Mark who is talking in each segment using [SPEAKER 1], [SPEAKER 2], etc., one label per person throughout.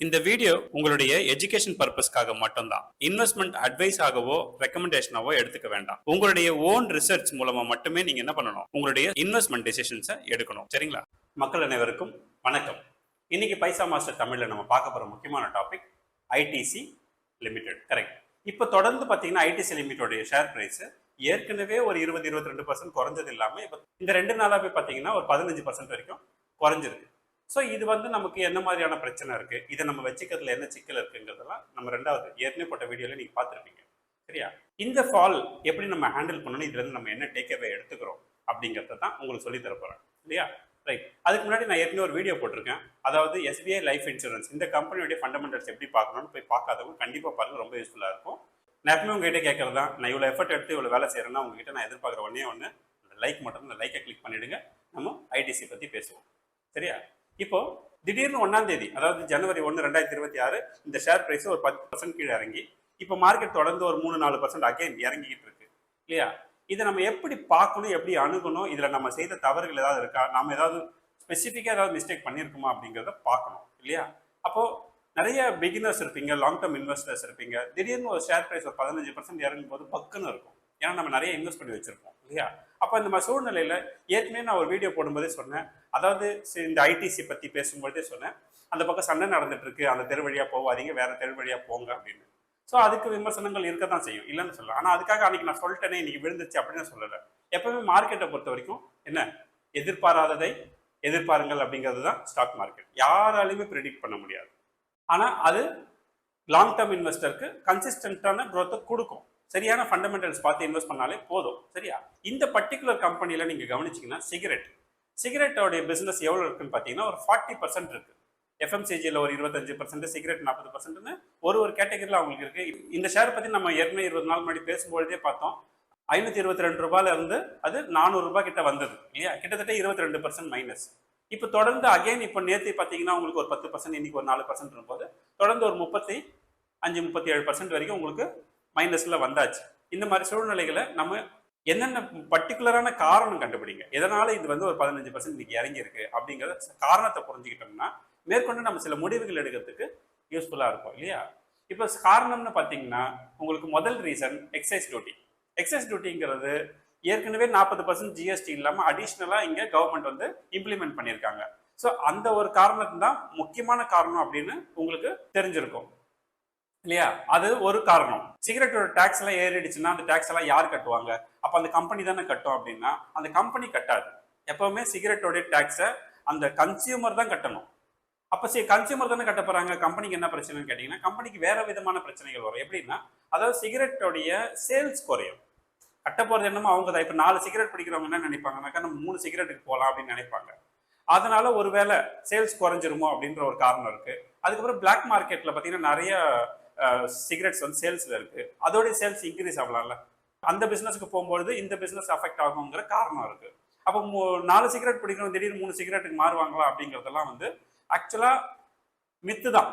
[SPEAKER 1] இந்த வீடியோ உங்களுடைய எஜுகேஷன் பர்பஸ்க்காக மட்டும்தான். இன்வெஸ்ட்மெண்ட் அட்வைஸ் ஆகவோ ரெக்கமெண்டேஷனாவோ எடுத்துக்க வேண்டாம். உங்களுடைய ஓன் ரிசர்ச் மூலமா மட்டுமே நீங்க என்ன பண்ணணும், உங்களுடைய இன்வெஸ்ட்மெண்ட் டிசிஷன்ஸை எடுக்கணும். சரிங்களா? மக்கள் அனைவருக்கும் வணக்கம். இன்னைக்கு பைசா மாஸ்டர் தமிழ்ல நம்ம பார்க்க போற முக்கியமான டாபிக் ஐடிசி லிமிடெட். கரெக்ட். இப்போ தொடர்ந்து பார்த்தீங்கன்னா ஐடிசி லிமிட்டோடைய ஷேர் பிரைஸ் ஏற்கனவே ஒரு 20-22% குறைஞ்சது இல்லாமல் இப்போ இந்த 2 நாளாக போய் பார்த்தீங்கன்னா ஒரு 15% வரைக்கும் குறைஞ்சிருக்கு. ஸோ இது நமக்கு என்ன மாதிரியான பிரச்சனை இருக்குது, இதை நம்ம வச்சுக்கிறதுல என்ன சிக்கல் இருக்குங்கிறதெல்லாம் நம்ம ரெண்டாவது ஏற்கனவே போட்ட வீடியோவில் நீங்கள் பார்த்துருப்பீங்க. சரியா? இந்த ஃபால் எப்படி நம்ம ஹேண்டில் பண்ணணும், இதுலேருந்து நம்ம என்ன டேக்அவே எடுத்துக்கிறோம் அப்படிங்கிறத தான் உங்களுக்கு சொல்லி தரப்போகிறேன். இல்லையா? ரைட். அதுக்கு முன்னாடி நான் ஏற்கனவே ஒரு வீடியோ போட்டிருக்கேன். அதாவது எஸ்பிஐ லைஃப் இன்சூரன்ஸ் இந்த கம்பெனியோடைய ஃபண்டமெண்டல்ஸ் எப்படி பார்க்கணும்னு போய் பார்க்காதவங்க கண்டிப்பாக பாருங்கள், ரொம்ப யூஸ்ஃபுல்லாக இருக்கும். நான் எப்பவுமே உங்ககிட்ட கேட்கறது தான், நான் இவ்வளோ எஃபர்ட் எடுத்து இவ்வளோ வேலை செய்கிறேன்னா உங்ககிட்ட நான் எதிர்பார்க்குற ஒன்று லைக் மட்டும், இந்த லைக்கை கிளிக் பண்ணிவிடுங்க. நம்ம ஐடிசி பற்றி பேசுவோம். சரியா? இப்போ திடீர்னு 1ஆம் தேதி, அதாவது ஜனவரி 1, 2026 இந்த ஷேர் பிரைஸ் ஒரு 10% கீழே இறங்கி இப்போ மார்க்கெட் தொடர்ந்து ஒரு 3-4% அகைன் இறங்கிக்கிட்டு இருக்கு. இல்லையா? இதை நம்ம எப்படி பார்க்கணும், எப்படி அணுகணும், இதில் நம்ம செய்த தவறுகள் ஏதாவது இருக்கா, நம்ம ஏதாவது ஸ்பெசிஃபிக்காக ஏதாவது மிஸ்டேக் பண்ணியிருக்குமா அப்படிங்கிறத பார்க்கணும். இல்லையா? அப்போது நிறைய பிகினர்ஸ் இருப்பீங்க, லாங் டேர்ம் இன்வெஸ்டர்ஸ் இருப்பீங்க. திடீர்னு ஒரு ஷேர் பிரைஸ் ஒரு 15% இறங்கும் போது பக்குன்னு இருக்கும். ஏன்னா நம்ம நிறைய இன்வெஸ்ட் பண்ணி வச்சிருப்போம். இல்லையா? அப்போ இந்த மாதிரி சூழ்நிலையில் ஏற்கனவே நான் ஒரு வீடியோ போடும்போதே சொன்னேன், அதாவது இந்த ஐடிசி பற்றி பேசும்போதே சொன்னேன், அந்த பக்கம் சண்டை நடந்துட்டு இருக்கு, அந்த தெரு வழியாக போகாதீங்க, வேற தெரு வழியாக போங்க அப்படின்னு. ஸோ அதுக்கு விமர்சனங்கள் இருக்க தான் செய்யும், இல்லைன்னு சொல்லலாம். ஆனால் அதுக்காக அன்னைக்கு நான் சொல்லிட்டேனே, இன்னைக்கு விழுந்துச்சு அப்படின்னு சொல்லலை. எப்பவுமே மார்க்கெட்டை பொறுத்த வரைக்கும் என்ன, எதிர்பாராததை எதிர்பாருங்கள் அப்படிங்கிறது தான் ஸ்டாக் மார்க்கெட். யாராலையுமே ப்ரெடிக்ட் பண்ண முடியாது. ஆனால் அது லாங் டேர்ம் இன்வெஸ்டருக்கு கன்சிஸ்டன்டான க்ரோத்தை கொடுக்கும். சரியான ஃபண்டமெண்டல்ஸ் பார்த்து இன்வெஸ்ட் பண்ணாலே போதும். சரியா? இந்த பர்டிகுலர் கம்பெனியில் நீங்கள் கவனிச்சிங்கன்னா சிகரெட்டோடைய பிஸ்னஸ் எவ்வளோ இருக்குன்னு பார்த்தீங்கன்னா ஒரு 40% இருக்குது. எஃப்எம்சிஜியில் ஒரு 25%, சிகரெட் 40%ன்னு ஒரு கேட்டகரியில் அவங்களுக்கு இருக்குது. இந்த ஷேர் பற்றி நம்ம ஏற்கனவே 20 நாள் முன்னாடி பேசும்பொழுதே பார்த்தோம். 522 ரூபாயில இருந்து அது 400 ரூபாய் கிட்ட வந்தது. இல்லையா? கிட்டத்தட்ட 22% மைனஸ். இப்போ தொடர்ந்து அகைன் இப்போ நேற்று பார்த்தீங்கன்னா உங்களுக்கு ஒரு 10%, இன்னைக்கு ஒரு 4% இருக்கும்போது தொடர்ந்து ஒரு 35-37% வரைக்கும் உங்களுக்கு மைனஸில் வந்தாச்சு. இந்த மாதிரி சூழ்நிலைகளை நம்ம என்னென்ன பர்டிகுலரான காரணம் கண்டுபிடிங்க, எதனால இது ஒரு 15% இன்னைக்கு இறங்கி இருக்கு அப்படிங்கிற காரணத்தை புரிஞ்சுக்கிட்டோம்னா மேற்கொண்டு நம்ம சில முடிவுகள் எடுக்கிறதுக்கு யூஸ்ஃபுல்லாக இருக்கும். இல்லையா? இப்போ காரணம்னு பார்த்தீங்கன்னா உங்களுக்கு முதல் ரீசன் எக்ஸைஸ் டியூட்டிங்கிறது ஏற்கனவே 40% ஜிஎஸ்டி இல்லாமல் அடிஷ்னலாக இங்கே கவர்மெண்ட் இம்ப்ளிமெண்ட் பண்ணியிருக்காங்க. ஸோ அந்த ஒரு காரணத்தை தான் முக்கியமான காரணம் அப்படின்னு உங்களுக்கு தெரிஞ்சிருக்கும். இல்லையா? அது ஒரு காரணம். சிகரெட்டோட டாக்ஸ் எல்லாம் ஏறிடுச்சுன்னா அந்த டாக்ஸ் எல்லாம் யார் கட்டுவாங்க? அப்போ அந்த கம்பெனி தானே கட்டும். அப்படின்னா அந்த கம்பெனி கட்டாது. எப்பவுமே சிகரெட்டோடைய டாக்ஸை அந்த கன்சியூமர் தான் கட்டணும். அப்போ கன்சியூமர் தானே கட்ட போறாங்க. கம்பெனிக்கு என்ன பிரச்சனைன்னு கேட்டீங்கன்னா கம்பெனிக்கு வேற விதமான பிரச்சனைகள் வரும். எப்படின்னா, அதாவது சிகரெட்டோடைய சேல்ஸ் குறையும். கட்ட போறது என்னமோ அவங்க தான். இப்போ 4 சிகரெட் பிடிக்கிறவங்க என்ன நினைப்பாங்கன்னாக்கா நம்ம 3 சிகரெட்டுக்கு போகலாம் அப்படின்னு நினைப்பாங்க. அதனால ஒருவேளை சேல்ஸ் குறைஞ்சிருமோ அப்படின்ற ஒரு காரணம் இருக்கு. அதுக்கப்புறம் பிளாக் மார்க்கெட்ல பார்த்தீங்கன்னா நிறைய சிகரெட்ஸ் சேல்ஸ்ல இருக்கு. அதோடைய சேல்ஸ் இன்க்ரீஸ் ஆகலாம்ல. அந்த பிசினஸ்க்கு போகும்போது இந்த பிசினஸ் அஃபெக்ட் ஆகுங்கிற காரணம் இருக்கு. அப்போ 4 சிகரெட் பிடிக்கணும், திடீர்னு 3 சிகரெட்டுக்கு மாறுவாங்களா அப்படிங்கிறதெல்லாம் ஆக்சுவலா மித்து தான்.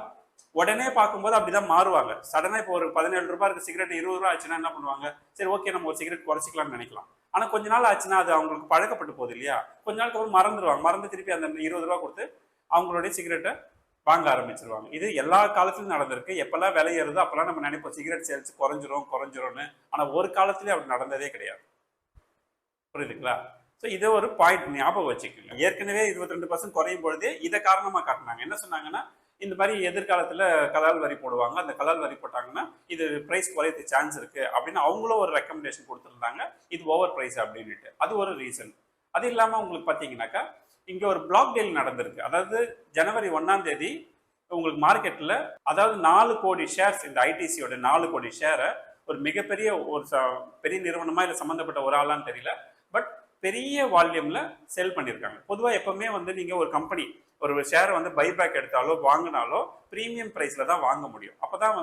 [SPEAKER 1] உடனே பார்க்கும்போது அப்படிதான் மாறுவாங்க. சடனா இப்போ ஒரு 17 ரூபாய் இருக்கு சிகரெட் 20 ரூபா ஆச்சுன்னா என்ன பண்ணுவாங்க, சரி ஓகே நம்ம ஒரு சிகரெட் குறைச்சிக்கலாம்னு நினைக்கலாம். ஆனா கொஞ்ச நாள் ஆச்சுன்னா அது அவங்களுக்கு பழக்கப்பட்டு போகுது. இல்லையா? கொஞ்ச நாளுக்கு அப்புறம் மறந்துடுவாங்க. மறந்து திருப்பி அந்த 20 ரூபா கொடுத்து அவங்களுடைய சிகரெட்டை வாங்க ஆரம்பிச்சிருவாங்க. இது எல்லா காலத்திலும் நடந்திருக்கு. எப்பெல்லாம் விலை ஏறுதோ அப்பெல்லாம் நம்ம நினைப்போம் சிகரெட் சேல்ஸ் குறைஞ்சிரும்னு. ஆனா ஒரு காலத்திலேயே அப்படி நடந்ததே கிடையாது. புரியுதுங்களா? ஸோ இதை ஒரு பாயிண்ட் ஞாபகம் வச்சுக்கோங்க. ஏற்கனவே 22% குறையும் பொழுதே இதை காரணமா காட்டினாங்க. என்ன சொன்னாங்கன்னா, இந்த மாதிரி எதிர்காலத்துல கலால் வரி போடுவாங்க, அந்த கலால் வரி போட்டாங்கன்னா இது பிரைஸ் குறையறதுக்கு சான்ஸ் இருக்கு அப்படின்னு அவங்களும் ஒரு ரெக்கமெண்டேஷன் கொடுத்துருந்தாங்க. இது ஓவர் பிரைஸ் அப்படின்ட்டு. அது ஒரு ரீசன். அது இல்லாம உங்களுக்கு பார்த்தீங்கன்னாக்கா இங்க ஒரு பிளாக் டீல் நடந்திருக்கு. அதாவது ஜனவரி 1ஆம் தேதி உங்களுக்கு மார்க்கெட்ல அதாவது 4 கோடி ஷேர்ஸ், இந்த ஐடிசியோட 4 கோடி ஷேரை ஒரு மிகப்பெரிய ஒரு பெரிய நிறுவனமா இல்லை சம்பந்தப்பட்ட ஒரு ஆளான்னு தெரியல, பட் பெரிய வால்யூம்ல செல் பண்ணியிருக்காங்க. பொதுவாக எப்பவுமே நீங்க ஒரு கம்பெனி ஒரு ஷேரை பைபேக் எடுத்தாலோ வாங்கினாலோ ப்ரீமியம் பிரைஸ்ல தான் வாங்க முடியும். அப்பதான்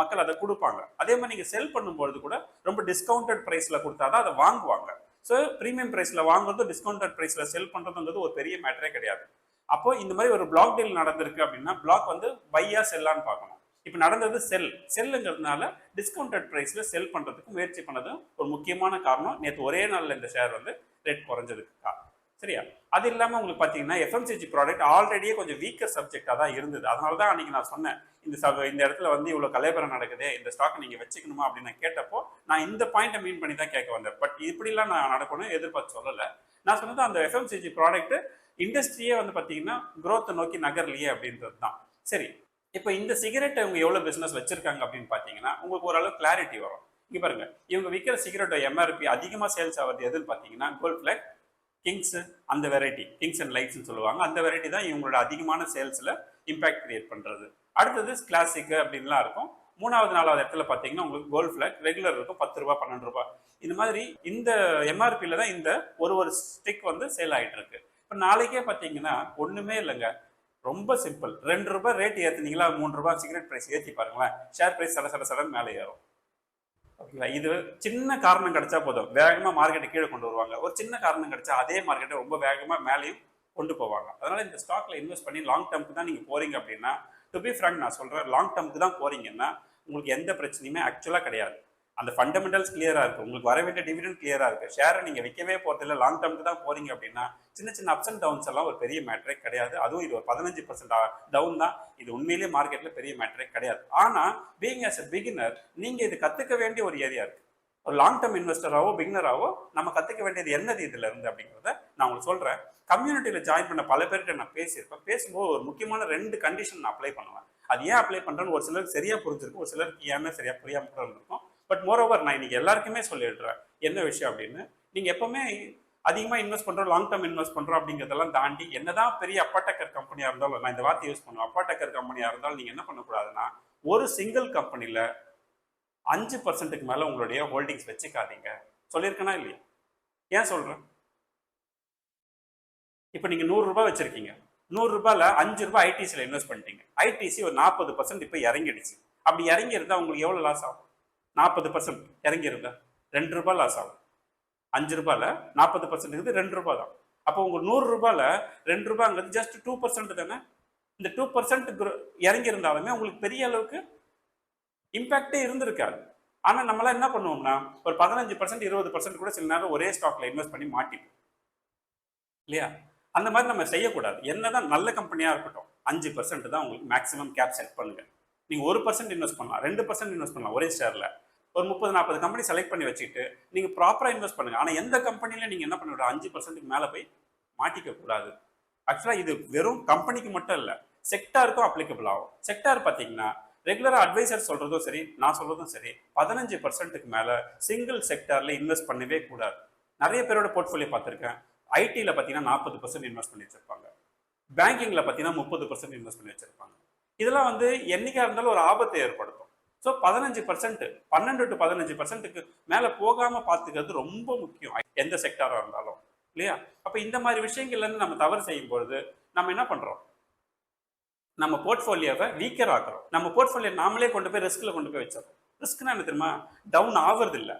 [SPEAKER 1] மக்கள் அதை கொடுப்பாங்க. அதே மாதிரி நீங்க செல் பண்ணும்போது கூட ரொம்ப டிஸ்கவுண்டட் பிரைஸ்ல கொடுத்தாதான் அதை வாங்குவாங்க. ஸோ ப்ரீமியம் பிரைஸ்ல வாங்குறது டிஸ்கவுண்டட் பிரைஸ்ல செல் பண்றதுங்கிறது ஒரு பெரிய மேட்டரே கிடையாது. அப்போ இந்த மாதிரி ஒரு பிளாக் டீல் நடந்திருக்கு அப்படின்னா பிளாக் பையா செல்லான்னு பார்க்கணும். இப்போ நடந்தது செல்லுங்கிறதுனால டிஸ்கவுண்டட் பிரைஸ்ல செல் பண்றதுக்கு முயற்சி பண்ணது ஒரு முக்கியமான காரணம். நேற்று ஒரே நாளில் இந்த ஷேர் ரேட் குறைஞ்சதுக்கு காரணம். சரியா? அது இல்லாம உங்களுக்கு பாத்தீங்கன்னா எஃப்எம்சிஜி ப்ராடக்ட் ஆல்ரெடியே கொஞ்சம் வீக்கர் சப்ஜெக்டா தான் இருந்தது. அதனால தான் அன்னைக்கு நான் சொன்னேன், இந்த இடத்துல வந்து இவ்வளவு கலைபரம் நடக்குது, இந்த ஸ்டாக் நீங்க வச்சுக்கணுமா அப்படின்னு நான் கேட்டப்போ நான் இந்த பாயிண்ட்டை மீன் பண்ணி தான் கேட்க வந்தேன். பட் இப்படிலாம் நான் நடக்கணும்னு எதிர்பார்த்து சொல்லல. நான் சொன்னது அந்த எஃப்எம்சிஜி ப்ராடக்ட் இண்டஸ்ட்ரியே வந்து பாத்தீங்கன்னா growth நோக்கி நகரலையே அப்படின்றது தான். சரி, இப்போ இந்த சிகரெட் அவங்க எவ்வளவு பிசினஸ் வச்சிருக்காங்க அப்படின்னு பாத்தீங்கன்னா உங்களுக்கு ஓரளவு கிளாரிட்டி வரும். இங்க பாருங்க, இவங்க விற்கிற சிகரெட்டோட எம்ஆர்பி அதிகமா சேல்ஸ் ஆகுது எதுன்னு பாத்தீங்கன்னா கோல்ட் ஃபிளாக், கிங்ஸ், அந்த வெரைட்டி கிங்ஸ் அண்ட் லைட்ஸ்னு சொல்லுவாங்க. அந்த வெரைட்டி தான் இவங்களோட அதிகமான சேல்ஸ்ல இம்பாக்ட் கிரியேட் பண்றது. அடுத்தது கிளாசிக் அப்படின்லாம் இருக்கும். மூணாவது நாலாவது இடத்துல பாத்தீங்கன்னா உங்களுக்கு கோல்ட் ஃபிளாக் ரெகுலர் இருக்கும், 10 ரூபாய் 12 ரூபாய். இந்த மாதிரி இந்த எம்ஆர்பியில தான் இந்த ஒரு ஸ்டிக் வந்து சேல் ஆயிட்டு இருக்கு. இப்போ நாளைக்கே பாத்தீங்கன்னா ஒண்ணுமே இல்லைங்க, ரொம்ப சிம்பிள். 2 ரூபாய் ரேட் ஏத்துனீங்களா, 3 ரூபாய் சிகரெட் பிரைஸ் ஏற்றி பாருங்களேன், ஷேர் பிரைஸ் சட சட சடன் மேலே ஏறும். ஓகேங்களா? இது சின்ன காரணம் கிடைச்சா போதும், வேகமா மார்க்கெட்டை கீழே கொண்டு வருவாங்க. ஒரு சின்ன காரணம் கிடைச்சா அதே மார்க்கெட்டை ரொம்ப வேகமா மேலேயும் கொண்டு போவாங்க. அதனால இந்த ஸ்டாக்ல இன்வெஸ்ட் பண்ணி லாங் டேர்முக்கு தான் நீங்க போறீங்க அப்படின்னா, டு பி ஃப்ராங்க் நான் சொல்றேன், லாங் டேர்முக்கு தான் போறீங்கன்னா உங்களுக்கு எந்த பிரச்சனையுமே ஆக்சுவலா கிடையாது. அந்த ஃபண்டமெண்டல்ஸ் கிளியரா இருக்கு, உங்களுக்கு வர வேண்டிய டிவிடெண்ட் கிளியரா இருக்கு, ஷேரை நீங்க விற்கவே போறதில்ல, லாங் டேர்முக்கு தான் போறீங்க அப்படின்னா சின்ன சின்ன அப்ஸ் அண்ட் டவுன்ஸ் எல்லாம் ஒரு பெரிய மேட்டரே கிடையாது. அதுவும் இது ஒரு 15% டவுன் தான், இது உண்மையிலேயே மார்க்கெட்ல பெரிய மேட்டரே கிடையாது. ஆனா பீயிங் ஆஸ் எ பிகினர் நீங்க இது கத்துக்க வேண்டிய ஒரு ஏரியா இருக்கு. ஒரு லாங் டேர்ம் இன்வெஸ்டராவோ பிகினராவோ நம்ம கத்துக்க வேண்டியது என்னது இதுல இருந்து அப்படிங்கிறத நான் உங்களுக்கு சொல்றேன். கம்யூனிட்டியில ஜாயின் பண்ண பல பேர்கிட்ட நான் பேசியிருப்பேன். பேசும்போது ஒரு முக்கியமான 2 கண்டிஷன் நான் அப்ளை பண்ணுவேன். அது ஏன் அப்ளை பண்றேன்னு ஒரு சிலருக்கு சரியா புரிஞ்சிருக்கும், ஒரு சிலருக்கு ஏமே சரியா புரியாம கூட இருந்திருக்கும். பட் மோர் ஓவர் நான் இன்னைக்கு எல்லாருக்குமே சொல்லிடுறேன் என்ன விஷயம் அப்படின்னு. நீங்க எப்பவுமே அதிகமா இன்வெஸ்ட் பண்றோம், லாங் டேர்ம் இன்வெஸ்ட் பண்றோம் அப்படிங்கிறதெல்லாம் தாண்டி என்னதான் பெரிய அப்பா டக்கர் கம்பெனியா இருந்தாலும், நான் இந்த வார்த்தை யூஸ் பண்ணுவேன், அப்பா டக்கர் கம்பெனியா இருந்தாலும் நீங்க என்ன பண்ணக்கூடாதுன்னா ஒரு சிங்கிள் கம்பெனில 5%க்கு மேல உங்களுடைய ஹோல்டிங்ஸ் வச்சுக்காதீங்க. சொல்லியிருக்கேனா இல்லையா? ஏன் சொல்றேன்? இப்ப நீங்க 100 ரூபாய் வச்சிருக்கீங்க, 100 ரூபாயில 5 ரூபாய் ஐடிசில இன்வெஸ்ட் பண்ணிட்டீங்க. ஐடிசி ஒரு 40% இப்ப இறங்கிடுச்சு. அப்படி இறங்கி இருந்தா உங்களுக்கு எவ்வளவு லாஸ் ஆகும்? 40% இறங்கி இருந்தா 2 ரூபாய் லாஸ் ஆகும். 5 ரூபாயில 40% 2 ரூபாய் தான். அப்போ உங்க 100 ரூபாயில 2 ரூபாய்ங்கிறது ஜஸ்ட் 2% தானே. இந்த 2% இறங்கி இருந்தாலுமே உங்களுக்கு பெரிய அளவுக்கு இம்பாக்டே இருந்திருக்காது. ஆனா நம்மளாம் என்ன பண்ணுவோம்னா ஒரு 15% 20% கூட சில நேரம் ஒரே ஸ்டாக்ல இன்வெஸ்ட் பண்ணி மாட்டிப்போம் இல்லையா? அந்த மாதிரி நம்ம செய்யக்கூடாது. என்னதான் நல்ல கம்பெனியா இருக்கட்டும் 5% தான் உங்களுக்கு மேக்ஸிமம் கேப் செட் பண்ணுங்க. நீங்க 1% இன்வெஸ்ட் பண்ணலாம், 2% இன்வெஸ்ட் பண்ணலாம் ஒரே ஷேர்ல. ஒரு 30-40 கம்பெனி செலக்ட் பண்ணி வச்சுக்கிட்டு நீங்க ப்ராப்பரா இன்வெஸ்ட் பண்ணுங்க. ஆனா எந்த கம்பெனில நீங்க என்ன பண்ண 5%க்கு மேல போய் மாட்டிக்க கூடாது. ஆக்சுவலா இது வெறும் கம்பெனிக்கு மட்டும் இல்ல, செக்டாருக்கும் அப்ளிகபிள் ஆகும். செக்டார் பாத்தீங்கன்னா ரெகுலரா அட்வைசர் சொல்றதும் சரி, நான் சொல்றதும் சரி, 15%க்கு மேல சிங்கிள் செக்டார்ல இன்வெஸ்ட் பண்ணவே கூடாது. நிறைய பேரோட போர்ட்ஃபோலியோ பார்த்திருக்கேன். ஐடில பாத்தீங்கன்னா 40% இன்வெஸ்ட் பண்ணி வச்சிருப்பாங்க, பேங்கிங்ல பாத்தீங்கன்னா 30% இன்வெஸ்ட் பண்ணி வச்சிருப்பாங்க. இதெல்லாம் வந்து என்னைக்கா இருந்தாலும் ஒரு ஆபத்தை ஏற்படுத்தும். ஸோ 15%, 12 to 15%க்கு மேல போகாம பார்த்துக்கிறது ரொம்ப முக்கியம், எந்த செக்டாரா இருந்தாலும் இல்லையா? அப்ப இந்த மாதிரி விஷயங்கள்ல இருந்து நம்ம தவறு செய்யும் பொழுது நம்ம என்ன பண்றோம்? நம்ம போர்ட்ஃபோலியோவை வீக்கர் ஆக்குறோம். நம்ம போர்ட்ஃபோலியோ நாமளே கொண்டு போய் ரிஸ்க்ல கொண்டு போய் வச்சிடறோம். ரிஸ்க்னா என்ன தெரியுமா? டவுன் ஆகுறது இல்லை,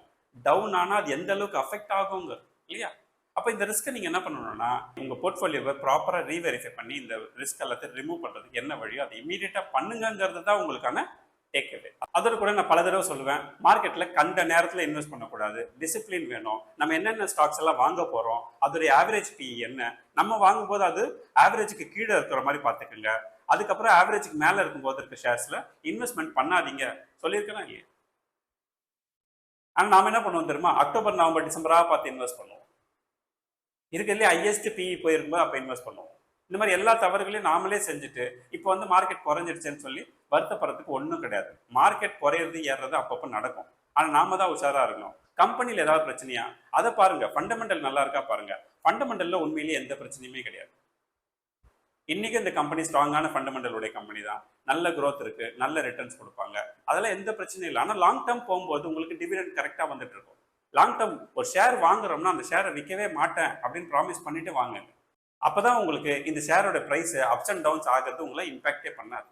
[SPEAKER 1] டவுன் ஆனா அது எந்த அளவுக்கு அஃபெக்ட் ஆகுங்க இல்லையா? அப்ப இந்த ரிஸ்க்கை நீங்க என்ன பண்ணணும்னா உங்க போர்ட்ஃபோலியோவை ப்ராப்பரா ரீவெரிஃபை பண்ணி இந்த ரிஸ்க் எல்லாத்தையும் ரிமூவ் பண்றதுக்கு என்ன வழியோ அதை இமீடியட்டா பண்ணுங்கிறது தான் உங்களுக்கான டேக் அவே. அதோட கூட நான் பல தடவை சொல்லுவேன், மார்க்கெட்ல கண்ட நேரத்துல இன்வெஸ்ட் பண்ணக்கூடாது, டிசிப்ளின் வேணும். நம்ம என்னென்ன ஸ்டாக்ஸ் எல்லாம் வாங்க போறோம், அதோடைய ஆவரேஜ் பி என்ன, நம்ம வாங்கும் போது அது ஆவரேஜுக்கு கீழே இருக்கிற மாதிரி பார்த்துக்குங்க. அதுக்கப்புறம் ஆவரேஜுக்கு மேல இருக்கும்போது இருக்க ஷேர்ஸ்ல இன்வெஸ்ட்மெண்ட் பண்ணாதீங்க. சொல்லியிருக்கேனா இல்லையா? ஆனா நாம என்ன பண்ணுவோம் தெரியுமா? அக்டோபர் நவம்பர் டிசம்பரா பார்த்து இன்வெஸ்ட் பண்ணுவோம். இருக்கிறதுலே ஹையஸ்ட் பிஇ போயிருக்கும்போது அப்ப இன்வெஸ்ட் பண்ணுவோம். இந்த மாதிரி எல்லா தவறுகளையும் நாமளே செஞ்சுட்டு இப்போ வந்து மார்க்கெட் குறைஞ்சிடுச்சுன்னு சொல்லி வருத்தப்படுறதுக்கு ஒன்றும் கிடையாது. மார்க்கெட் குறையிறது ஏறுறது அப்பப்போ நடக்கும். ஆனால் நாம தான் உஷாரா இருக்கணும். கம்பெனியில் ஏதாவது பிரச்சனையா அதை பாருங்க, ஃபண்டமெண்டல் நல்லா இருக்கா பாருங்க. ஃபண்டமெண்டல்ல உண்மையிலேயே எந்த பிரச்சனையுமே கிடையாது. இன்னைக்கு இந்த கம்பெனி ஸ்ட்ராங்கான ஃபண்டமெண்டலுடைய கம்பெனி தான், நல்ல growth இருக்கு, நல்ல ரிட்டர்ன்ஸ் கொடுப்பாங்க, அதெல்லாம் எந்த பிரச்சனையும் இல்லை. ஆனால் லாங் டேர்ம் போகும்போது உங்களுக்கு டிவிடெண்ட் கரெக்டாக வந்துட்டு இருக்கும். லாங் டேர்ம் ஒரு ஷேர் வாங்குறோம்னா அந்த ஷேரை விற்கவே மாட்டேன் அப்படின்னு ப்ராமிஸ் பண்ணிட்டு வாங்குங்க. அப்பதான் உங்களுக்கு இந்த ஷேரோட பிரைஸ் அப்ஸ் அண்ட் டவுன்ஸ் ஆகிறது உங்களை இம்பாக்டே பண்ணாது.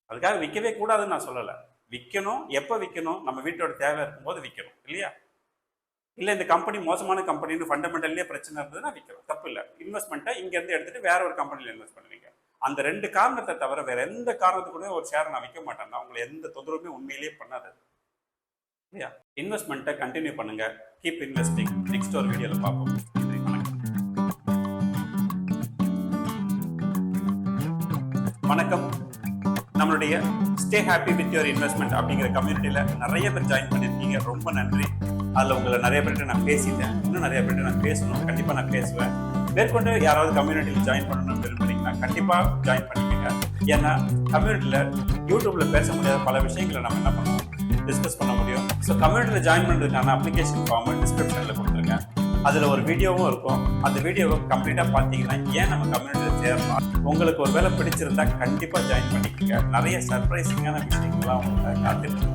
[SPEAKER 1] அதுக்காக விற்கவே கூடாதுன்னு நான் சொல்லலை, விற்கணும். எப்போ விற்கணும்? நம்ம வீட்டோட தேவை இருக்கும்போது விற்கணும் இல்லையா? இல்லை இந்த கம்பெனி மோசமான கம்பெனின்னு ஃபண்டமெண்டல்லே பிரச்சனை இருந்ததுன்னா விற்கணும், தப்பு இல்லை. இன்வெஸ்ட்மெண்ட்டை இங்கேருந்து எடுத்துட்டு வேற ஒரு கம்பெனியில் இன்வெஸ்ட் பண்ணுவீங்க. அந்த 2 காரணத்தை தவிர வேற எந்த காரணத்துக்குமே ஒரு ஷேரை நான் விற்க மாட்டேன்னா உங்களை எந்த தொந்தரவுமே உண்மையிலேயே பண்ணாது இல்லையா? இன்வெஸ்ட்மெண்ட்டை கண்டினியூ பண்ணுங்க, கீப் இன்வெஸ்டிங். நெக்ஸ்ட் ஒரு வீடியோவில் பார்ப்போம். வணக்கம். வணக்கம். நம்மளுடைய stay happy with your investment அப்படிங்கிற கம்யூனிட்டியில நிறைய பேர் ஜாயின் பண்ணியிருக்கீங்க. ரொம்ப நன்றி. அதில் உங்களை நிறைய பேர்கிட்ட நான் பேசிட்டேன். இன்னும் நிறைய பேர்கிட்ட நான் பேசணும். கண்டிப்பாக நான் பேசுவேன். மேற்கொண்டு யாராவது கம்யூனிட்டியில் ஜாயின் பண்ணணும்னு விரும்புறீங்கன்னா கண்டிப்பாக ஜாயின் பண்ணிக்கோங்க. ஏன்னா கம்யூனிட்டியில் யூடியூப்ல பேச முடியாத பல விஷயங்களை நம்ம என்ன பண்ணுவோம், டிஸ்கஸ் பண்ண முடியும். ஸோ கம்யூனிட்டியில் ஜாயின் பண்ணுறதுக்கான அப்ளிகேஷன் ஃபார்ம் டிஸ்கிரிப்ஷனில் கொடுத்துருக்கேன். அதில் ஒரு வீடியோவும் இருக்கும். அந்த வீடியோவை கம்ப்ளீட்டாக பார்த்தீங்கன்னா ஏன் நம்ம கம்யூனிட்டியில் சேரலாம், உங்களுக்கு ஒரு வேலை பிடிச்சிருந்தா கண்டிப்பாக ஜாயின் பண்ணிக்கோங்க. நிறைய சர்ப்ரைசிங்கான விஷயங்கள்லாம் உங்களுக்கு காத்துட்டு